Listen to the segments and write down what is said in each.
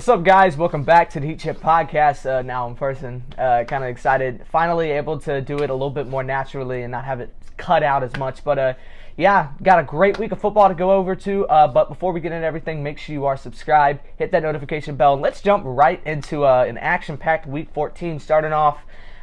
What's up, guys? Welcome back to the Heat Chip Podcast. Now in person. Kind of excited. Finally able to do it a little bit more naturally and not have it cut out as much. But yeah, got a great week of football to go over to. But before we get into everything, make sure you are subscribed. Hit that notification bell. And let's jump right into an action-packed Week 14, starting off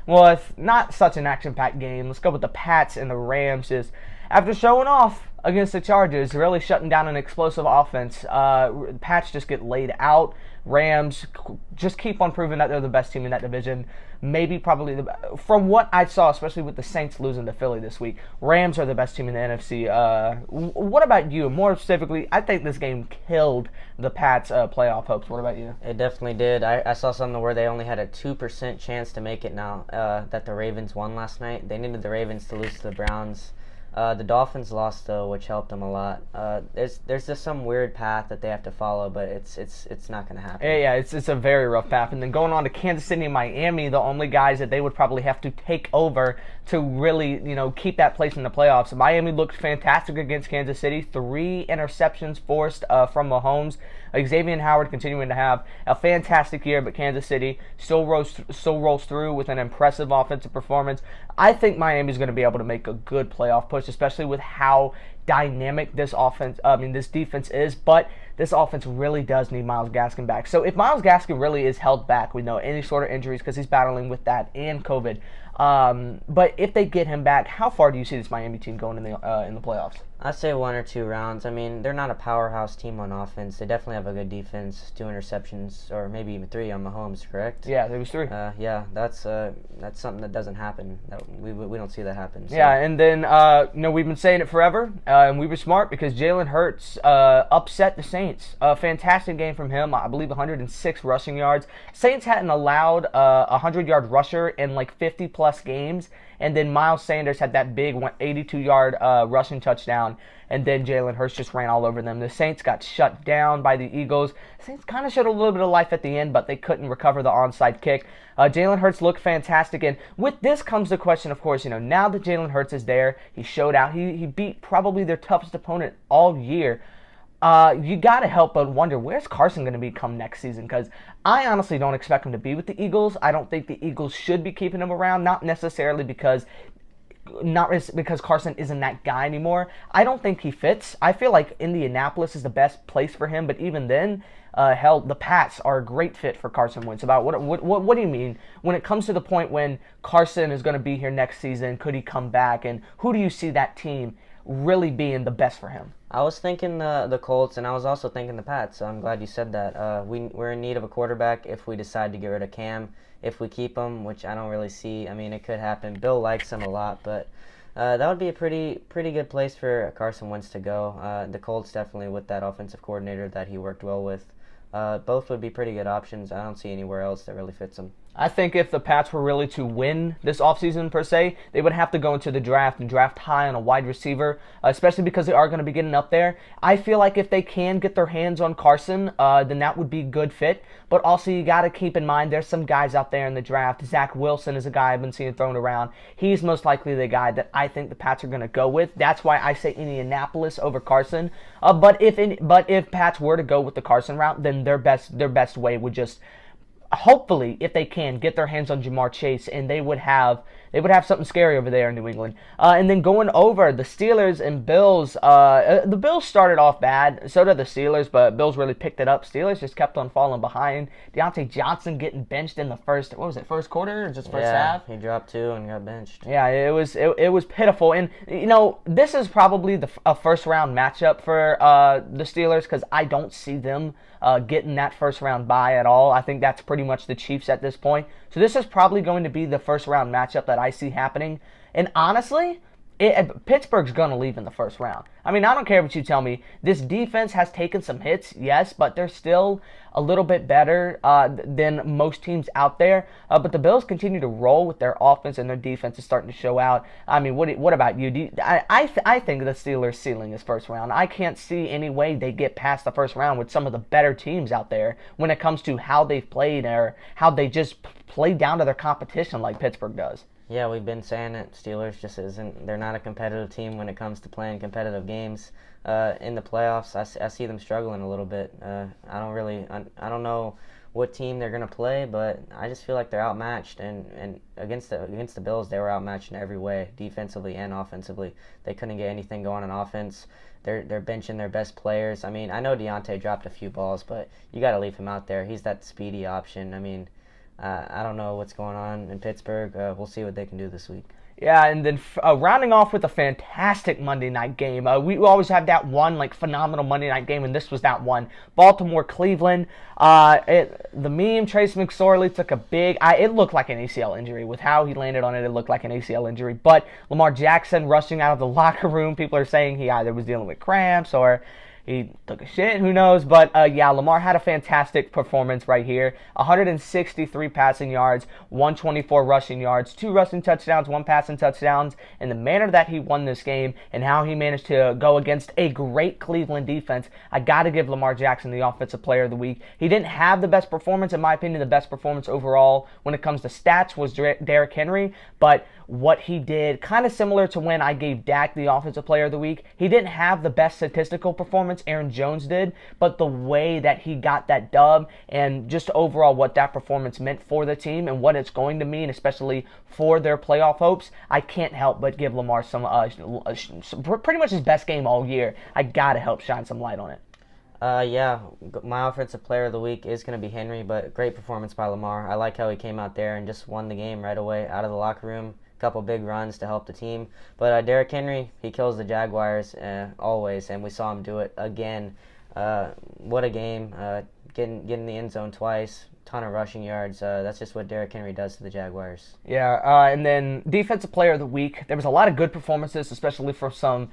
with not such an action-packed game. Let's go with the Pats and the Rams. Just after showing off against the Chargers, really shutting down an explosive offense, Pats just get laid out. Rams just keep on proving that they're the best team in that division. Maybe probably from what I saw, especially with the Saints losing to Philly this week, Rams are the best team in the NFC. What about you? More specifically, I think this game killed the Pats' playoff hopes. What about you? It definitely did. I saw something where they only had a 2% chance to make it now that the Ravens won last night. They needed the Ravens to lose to the Browns. The Dolphins lost though, which helped them a lot. There's just some weird path that they have to follow, but it's not going to happen. Yeah, it's a very rough path. And then going on to Kansas City and Miami, the only guys that they would probably have to take over to really, keep that place in the playoffs. Miami looked fantastic against Kansas City. 3 interceptions forced from Mahomes. Xavier Howard continuing to have a fantastic year, but Kansas City still rolls through with an impressive offensive performance. I think Miami's going to be able to make a good playoff push, especially with how dynamic this defense is, but this offense really does need Myles Gaskin back. So if Myles Gaskin really is held back, we know any sort of injuries because he's battling with that and COVID. But if they get him back, how far do you see this Miami team going in the playoffs? I'd say 1 or 2 rounds. I mean, they're not a powerhouse team on offense. They definitely have a good defense. 2 interceptions, or maybe even 3 on Mahomes, correct? Yeah, there was 3. Yeah, that's something that doesn't happen. We don't see that happen. So. Yeah, and then we've been saying it forever, and we were smart because Jalen Hurts upset the Saints. A fantastic game from him. I believe 106 rushing yards. Saints hadn't allowed a 100-yard rusher in like 50-plus games. And then Miles Sanders had that big 82-yard rushing touchdown, and then Jalen Hurts just ran all over them. The Saints got shut down by the Eagles. The Saints kind of showed a little bit of life at the end, but they couldn't recover the onside kick. Jalen Hurts looked fantastic, and with this comes the question, of course, now that Jalen Hurts is there, he showed out. He beat probably their toughest opponent all year. You got to help but wonder, where's Carson going to be come next season? Because I honestly don't expect him to be with the Eagles. I don't think the Eagles should be keeping him around, not necessarily because Carson isn't that guy anymore. I don't think he fits. I feel like Indianapolis is the best place for him, but even then, the Pats are a great fit for Carson Wentz. What do you mean when it comes to the point when Carson is going to be here next season? Could he come back? And who do you see that team really being the best for him? I was thinking the Colts, and I was also thinking the Pats, so I'm glad you said that. We're in need of a quarterback if we decide to get rid of Cam. If we keep him, which I don't really see, I mean, it could happen. Bill likes him a lot, but that would be a pretty good place for Carson Wentz to go. The Colts definitely with that offensive coordinator that he worked well with. Both would be pretty good options. I don't see anywhere else that really fits him. I think if the Pats were really to win this offseason per se, they would have to go into the draft and draft high on a wide receiver, especially because they are going to be getting up there. I feel like if they can get their hands on Carson, then that would be a good fit. But also you got to keep in mind there's some guys out there in the draft. Zach Wilson is a guy I've been seeing thrown around. He's most likely the guy that I think the Pats are going to go with. That's why I say Indianapolis over Carson. But if Pats were to go with the Carson route, then their best way would just, hopefully, if they can, get their hands on Jamar Chase, and they would have something scary over there in New England. And then going over the Steelers and Bills, the Bills started off bad, so did the Steelers, but Bills really picked it up. Steelers just kept on falling behind. Deontay Johnson getting benched in the first quarter or just first half? He dropped 2 and got benched. Yeah, it was pitiful. And, this is probably a first-round matchup for the Steelers because I don't see them getting that first-round bye at all. I think that's pretty much the Chiefs at this point. So this is probably going to be the first-round matchup that I see happening. And honestly, Pittsburgh's going to leave in the first round. I mean, I don't care what you tell me. This defense has taken some hits, yes, but they're still a little bit better than most teams out there. But the Bills continue to roll with their offense, and their defense is starting to show out. I mean, what about you? I think the Steelers' ceiling is first round. I can't see any way they get past the first round with some of the better teams out there when it comes to how they've played or how they just play down to their competition like Pittsburgh does. Yeah, we've been saying it. Steelers just isn't. They're not a competitive team when it comes to playing competitive games. In the playoffs, I see them struggling a little bit. I don't know what team they're gonna play, but I just feel like they're outmatched. And against the Bills, they were outmatched in every way, defensively and offensively. They couldn't get anything going on offense. They're benching their best players. I mean, I know Deontay dropped a few balls, but you got to leave him out there. He's that speedy option. I mean, I don't know what's going on in Pittsburgh. We'll see what they can do this week. Yeah, and then rounding off with a fantastic Monday night game. We always have that one like phenomenal Monday night game, and this was that one. Baltimore, Cleveland. The meme Trace McSorley took a big. It looked like an ACL injury with how he landed on it. It looked like an ACL injury, but Lamar Jackson rushing out of the locker room. People are saying he either was dealing with cramps or he took a shit, who knows? But yeah, Lamar had a fantastic performance right here. 163 passing yards, 124 rushing yards, 2 rushing touchdowns, 1 passing touchdowns. And the manner that he won this game and how he managed to go against a great Cleveland defense, I got to give Lamar Jackson the Offensive Player of the Week. He didn't have the best performance, in my opinion. The best performance overall when it comes to stats was Derrick Henry, but what he did, kind of similar to when I gave Dak the Offensive Player of the Week. He didn't have the best statistical performance, Aaron Jones did, but the way that he got that dub and just overall what that performance meant for the team and what it's going to mean, especially for their playoff hopes, I can't help but give Lamar some pretty much his best game all year. I got to help shine some light on it. Yeah, my Offensive Player of the Week is going to be Henry, but great performance by Lamar. I like how he came out there and just won the game right away out of the locker room. Couple big runs to help the team. But Derrick Henry, he kills the Jaguars always, and we saw him do it again. What a game. Getting the end zone twice. Ton of rushing yards. That's just what Derrick Henry does to the Jaguars. Yeah, and then Defensive Player of the Week. There was a lot of good performances, especially for some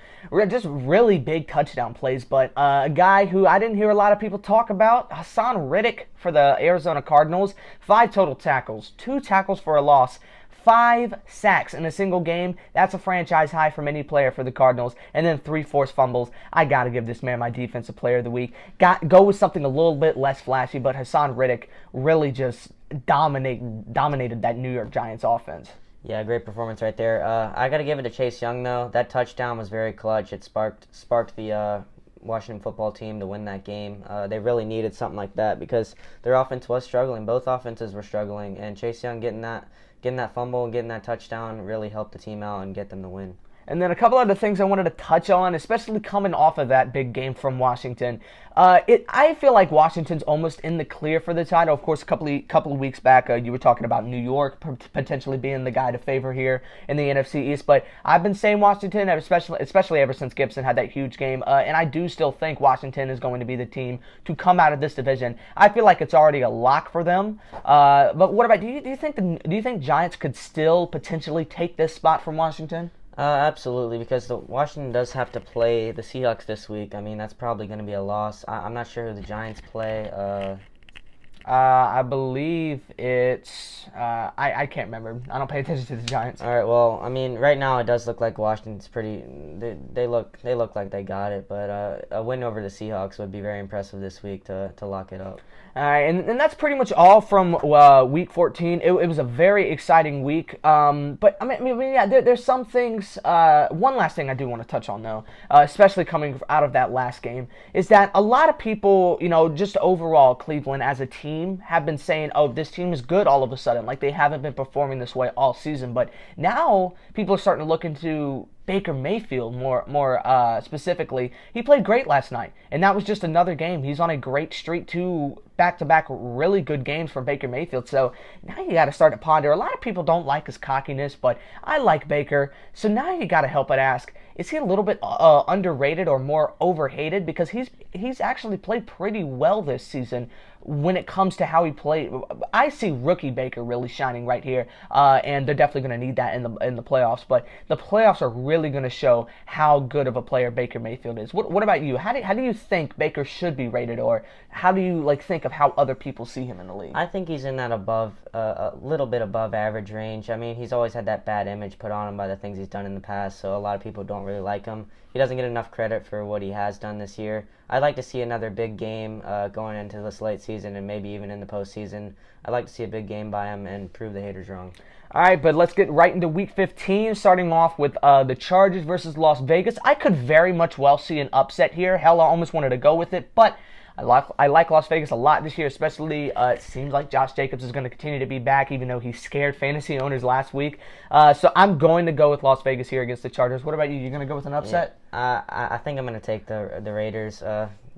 just really big touchdown plays. But a guy who I didn't hear a lot of people talk about, Hassan Reddick for the Arizona Cardinals. 5 total tackles, 2 tackles for a loss. 5 sacks in a single game. That's a franchise high from any player for the Cardinals. And then 3 forced fumbles. I got to give this man my Defensive Player of the Week. Go with something a little bit less flashy, but Hassan Reddick really just dominated that New York Giants offense. Yeah, great performance right there. I got to give it to Chase Young, though. That touchdown was very clutch. It sparked the Washington football team to win that game. They really needed something like that because their offense was struggling. Both offenses were struggling, and Chase Young getting that fumble and getting that touchdown really helped the team out and get them the win. And then a couple other things I wanted to touch on, especially coming off of that big game from Washington. I feel like Washington's almost in the clear for the title. Of course, a couple of weeks back, you were talking about New York potentially being the guy to favor here in the NFC East. But I've been saying Washington, especially ever since Gibson had that huge game. And I do still think Washington is going to be the team to come out of this division. I feel like it's already a lock for them. But what about do you think Giants could still potentially take this spot from Washington? Absolutely, because Washington does have to play the Seahawks this week. I mean, that's probably going to be a loss. I'm not sure who the Giants play. I believe it's I can't remember. I don't pay attention to the Giants. All right. Well, I mean, right now it does look like Washington's pretty. They look like they got it, but a win over the Seahawks would be very impressive this week to lock it up. All right, and that's pretty much all from Week 14. It was a very exciting week. But I mean, yeah, there's some things. One last thing I do want to touch on, though, especially coming out of that last game, is that a lot of people, just overall Cleveland as a team have been saying, "Oh, this team is good." All of a sudden, like they haven't been performing this way all season. But now people are starting to look into Baker Mayfield more specifically. He played great last night, and that was just another game. He's on a great streak, 2 back-to-back really good games from Baker Mayfield. So now you got to start to ponder. A lot of people don't like his cockiness, but I like Baker. So now you got to help but ask, is he a little bit underrated or more overhated? Because he's actually played pretty well this season when it comes to how he played. I see rookie Baker really shining right here, and they're definitely going to need that in the playoffs. But the playoffs are really going to show how good of a player Baker Mayfield is. What about you? How do you think Baker should be rated, or how do you think of how other people see him in the league? I think he's in that a little bit above average range. I mean, he's always had that bad image put on him by the things he's done in the past, so a lot of people don't really like him. He doesn't get enough credit for what he has done this year. I'd like to see another big game going into this late season and maybe even in the postseason. I'd like to see a big game by him and prove the haters wrong. All right, but let's get right into Week 15, starting off with the Chargers versus Las Vegas. I could very much well see an upset here. Hell, I almost wanted to go with it, but I like Las Vegas a lot this year, especially it seems like Josh Jacobs is going to continue to be back, even though he scared fantasy owners last week. So I'm going to go with Las Vegas here against the Chargers. What about you? You going to go with an upset? Yeah, I think I'm going to take the Raiders.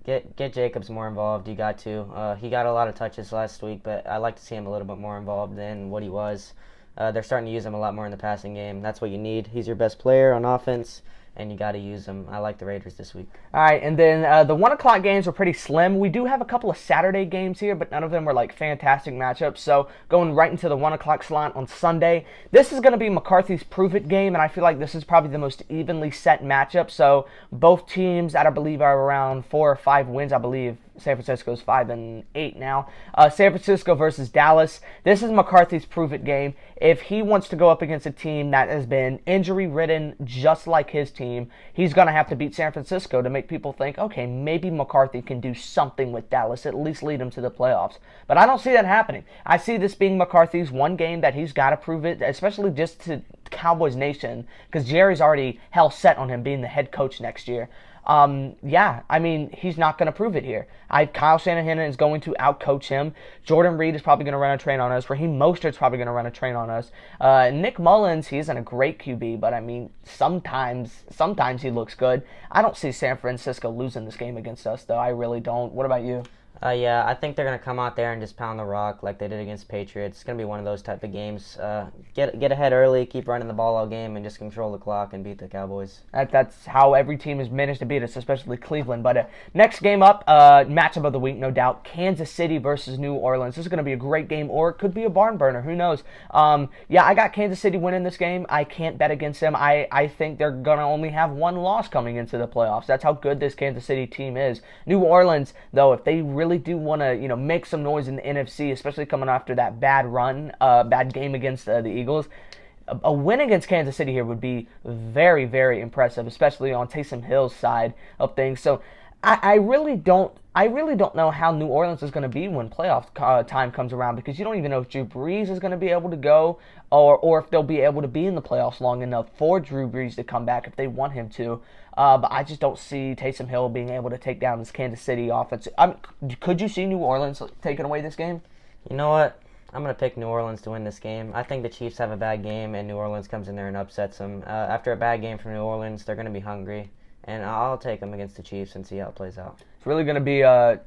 Get Jacobs more involved. You got to. He got a lot of touches last week, but I like to see him a little bit more involved than what he was. They're starting to use him a lot more in the passing game. That's what you need. He's your best player on offense, and you got to use him. I like the Raiders this week. All right, and then the 1 o'clock games were pretty slim. We do have a couple of Saturday games here, but none of them were like fantastic matchups. So going right into the 1 o'clock slot on Sunday, this is going to be McCarthy's prove-it game, and I feel like this is probably the most evenly set matchup. So both teams that I believe are around 4 or 5 wins, I believe. San Francisco's 5-8 now. San Francisco versus Dallas. This is McCarthy's prove-it game. If he wants to go up against a team that has been injury-ridden just like his team, he's going to have to beat San Francisco to make people think, okay, maybe McCarthy can do something with Dallas, at least lead them to the playoffs. But I don't see that happening. I see this being McCarthy's one game that he's got to prove it, especially just to Cowboys Nation, because Jerry's already hell set on him being the head coach next year. He's not going to prove it here. Kyle Shanahan is going to outcoach him. Jordan Reed is probably going to run a train on us. Raheem Mostert's probably going to run a train on us. Nick Mullins, he isn't a great QB, but sometimes he looks good. I don't see San Francisco losing this game against us, though. I really don't. What about you? Yeah, I think they're going to come out there and just pound the rock like they did against Patriots. It's going to be one of those type of games. Get ahead early, keep running the ball all game, and just control the clock and beat the Cowboys. That's how every team has managed to beat us, especially Cleveland. But next game up, matchup of the week, no doubt, Kansas City versus New Orleans. This is going to be a great game, or it could be a barn burner. Who knows? I got Kansas City winning this game. I can't bet against them. I think they're going to only have one loss coming into the playoffs. That's how good this Kansas City team is. New Orleans, though, if they really do want to, make some noise in the NFC, especially coming after that bad game against the Eagles, a win against Kansas City here would be very, very impressive, especially on Taysom Hill's side of things. So I really don't know how New Orleans is going to be when playoff time comes around, because you don't even know if Drew Brees is going to be able to go, or if they'll be able to be in the playoffs long enough for Drew Brees to come back if they want him to. But I just don't see Taysom Hill being able to take down this Kansas City offense. Could you see New Orleans taking away this game? You know what? I'm going to pick New Orleans to win this game. I think the Chiefs have a bad game, and New Orleans comes in there and upsets them. After a bad game from New Orleans, they're going to be hungry. And I'll take them against the Chiefs and see how it plays out. It's really going to be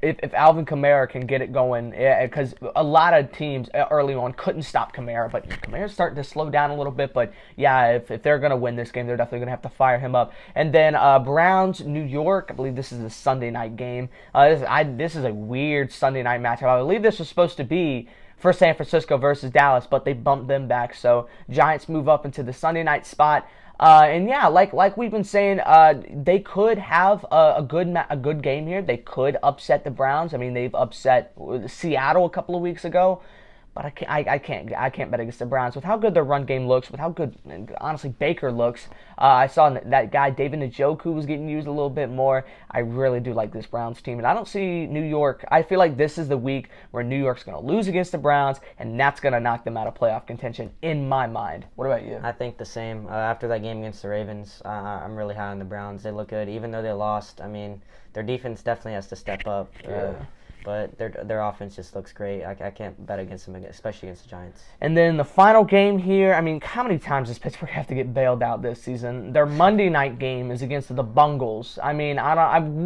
if Alvin Kamara can get it going, because a lot of teams early on couldn't stop Kamara, but Kamara's starting to slow down a little bit. But yeah, if they're going to win this game, they're definitely going to have to fire him up. And then Browns, New York, I believe this is a Sunday night game. This is a weird Sunday night matchup. I believe this was supposed to be for San Francisco versus Dallas, but they bumped them back. So Giants move up into the Sunday night spot. Like we've been saying, they could have a good game here. They could upset the Browns. I mean, they've upset Seattle a couple of weeks ago, but I can't bet against the Browns with how good their run game looks, with how good, honestly, Baker looks. I saw that guy David Njoku was getting used a little bit more. I really do like this Browns team, and I don't see New York. I feel like this is the week where New York's going to lose against the Browns, and that's going to knock them out of playoff contention in my mind. What about you? I think the same. After that game against the Ravens, I'm really high on the Browns. They look good, even though they lost. I mean, their defense definitely has to step up. Yeah. But their offense just looks great. I can't bet against them, especially against the Giants. And then the final game here, I mean, how many times does Pittsburgh have to get bailed out this season? Their Monday night game is against the Bengals. I mean,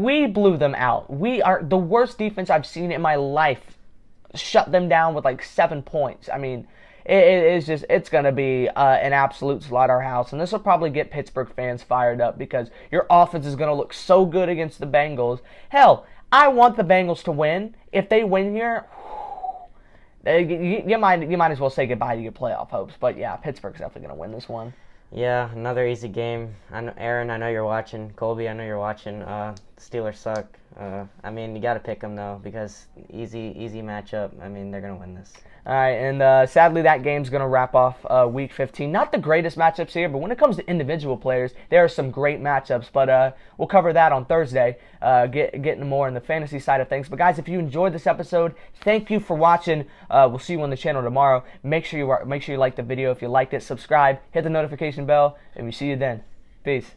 we blew them out. We are the worst defense I've seen in my life. Shut them down with like 7 points. I mean, it's going to be an absolute slaughterhouse. And this will probably get Pittsburgh fans fired up because your offense is going to look so good against the Bengals. Hell, I want the Bengals to win. If they win here, you might as well say goodbye to your playoff hopes. But yeah, Pittsburgh's definitely going to win this one. Yeah, another easy game. Aaron, I know you're watching. Colby, I know you're watching. Steelers suck. I mean, you got to pick them though because easy matchup. I mean, they're gonna win this. All right, and sadly that game's going to wrap off Week 15. Not the greatest matchups here, but when it comes to individual players, there are some great matchups. But we'll cover that on Thursday, getting more in the fantasy side of things. But guys, if you enjoyed this episode, thank you for watching. We'll see you on the channel tomorrow. Make sure you like the video. If you liked it, subscribe, hit the notification bell, and we see you then. Peace.